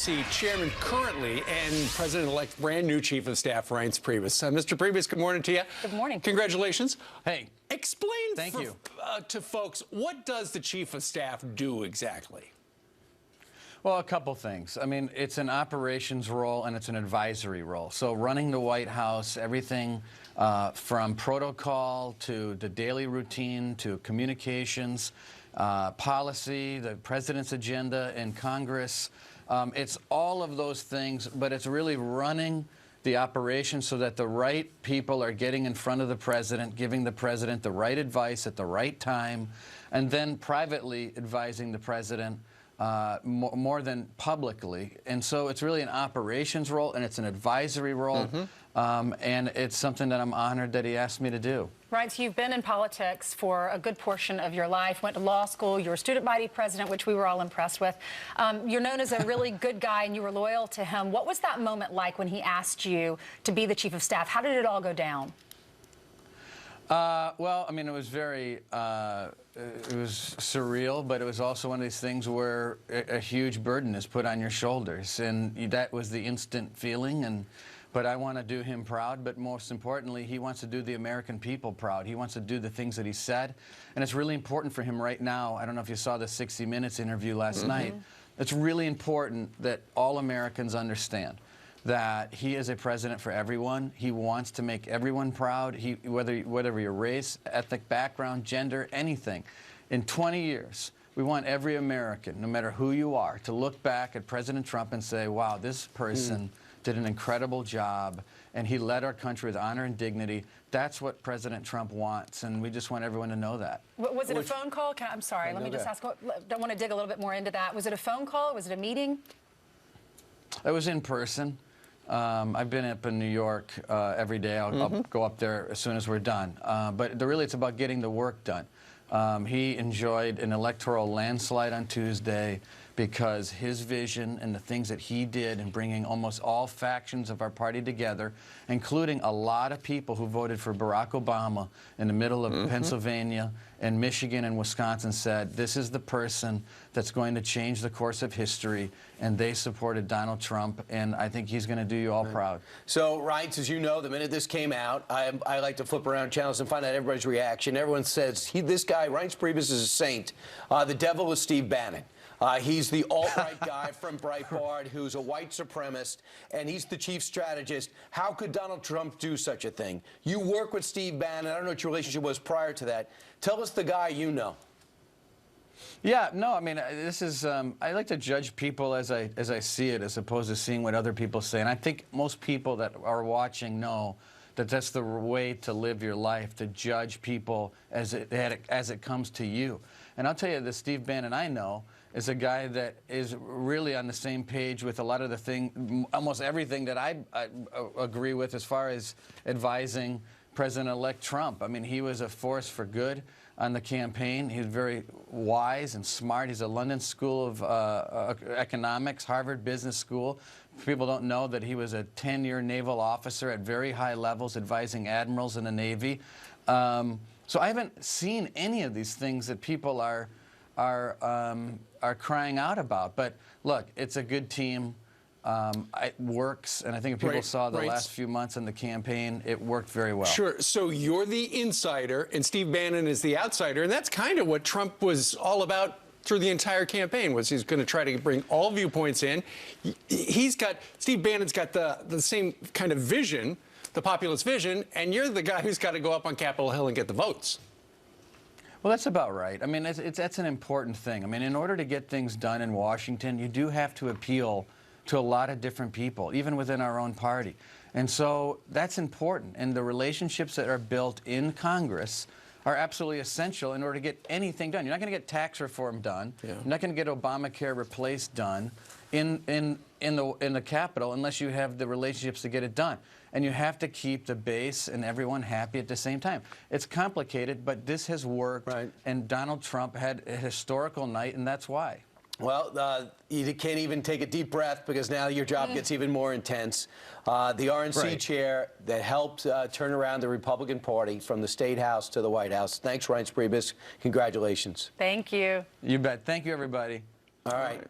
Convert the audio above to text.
RNC chairman currently and President-elect brand new Chief of Staff Reince Priebus. Mr. Priebus, good morning to you. Good morning. Congratulations. Hey. Explain Thank you. To folks, what does the Chief of Staff do exactly? Well, a couple things. I mean, it's an operations role and it's an advisory role. So running the White House, everything from protocol to the daily routine to communications, policy, the president's agenda in Congress. It's all of those things, but it's really running the operation so that the right people are getting in front of the president, giving the president the right advice at the right time, and then privately advising the president more than publicly. And so it's really an operations role and it's an advisory role. And it's something that I'm honored that he asked me to do. Reince, you've been in politics for a good portion of your life, went to law school, you were student body president, which we were all impressed with. You're known as a really good guy and you were loyal to him. What was that moment like when he asked you to be the Chief of Staff? How did it all go down? Well, I mean, it was very, it was surreal, but it was also one of these things where a huge burden is put on your shoulders. And that was the instant feeling. But I want to do him proud, but most importantly, he wants to do the American people proud. He wants to do the things that he said. And it's really important for him right now. I don't know if you saw the 60 Minutes interview last night. It's really important that all Americans understand that he is a president for everyone. He wants to make everyone proud, whether your race, ethnic background, gender, anything. In 20 years, we want every American, no matter who you are, to look back at President Trump and say, wow, this person did an incredible job, and he led our country with honor and dignity. That's what President Trump wants, and we just want everyone to know that. Was it a phone call? I'm sorry, let me just ask. Don't want to dig a little bit more into that. Was it a phone call? Was it a meeting? It was in person. I've been up in New York every day. I'll go up there as soon as we're done. But really, it's about getting the work done. He enjoyed an electoral landslide on Tuesday because his vision and the things that he did in bringing almost all factions of our party together, including a lot of people who voted for Barack Obama in the middle of Pennsylvania and Michigan and Wisconsin, said this is the person that's going to change the course of history, and they supported Donald Trump, and I think he's going to do you all proud. So, Reince, as you know, the minute this came out, I like to flip around channels and find out everybody's reaction. Everyone says, this guy, Reince Priebus, is a saint. The devil is Steve Bannon. He's the alt-right guy from Breitbart who's a white supremacist, and he's the chief strategist. How could Donald Trump do such a thing? You work with Steve Bannon. I don't know what your relationship was prior to that. Tell us the guy you know. Yeah, no, I mean, this is, I like to judge people as I see it, as opposed to seeing what other people say. And I think most people that are watching know that that's the way to live your life, to judge people as it comes to you. And I'll tell you, the Steve Bannon I know is a guy that is really on the same page with a lot of the thing, almost everything that I agree with as far as advising President-elect Trump. I mean, he was a force for good on the campaign. He's very wise and smart. He's a London School of Economics, Harvard Business School. People don't know that he was a 10-year naval officer at very high levels advising admirals in the Navy. So I haven't seen any of these things that people are crying out about. But look, it's a good team. It works, and I think if people saw the last few months in the campaign, it worked very well. Sure. So you're the insider, and Steve Bannon is the outsider, and that's kind of what Trump was all about through the entire campaign, was he's going to try to bring all viewpoints in. Steve Bannon's got the same kind of vision, the populist vision, and you're the guy who's got to go up on Capitol Hill and get the votes. Well, that's about right. I mean, that's an important thing. I mean, in order to get things done in Washington, you do have to appeal to a lot of different people, even within our own party. And so that's important. And the relationships that are built in Congress are absolutely essential in order to get anything done. You're not going to get tax reform done. You're not going to get Obamacare replaced done in the Capitol unless you have the relationships to get it done. And you have to keep the base and everyone happy at the same time. It's complicated, but this has worked. And Donald Trump had a historical night, and that's why. Well, you can't even take a deep breath because now your job gets even more intense. The RNC chair that helped turn around the Republican Party from the State House to the White House. Thanks, Reince Priebus. Congratulations. Thank you. You bet. Thank you, everybody. All right.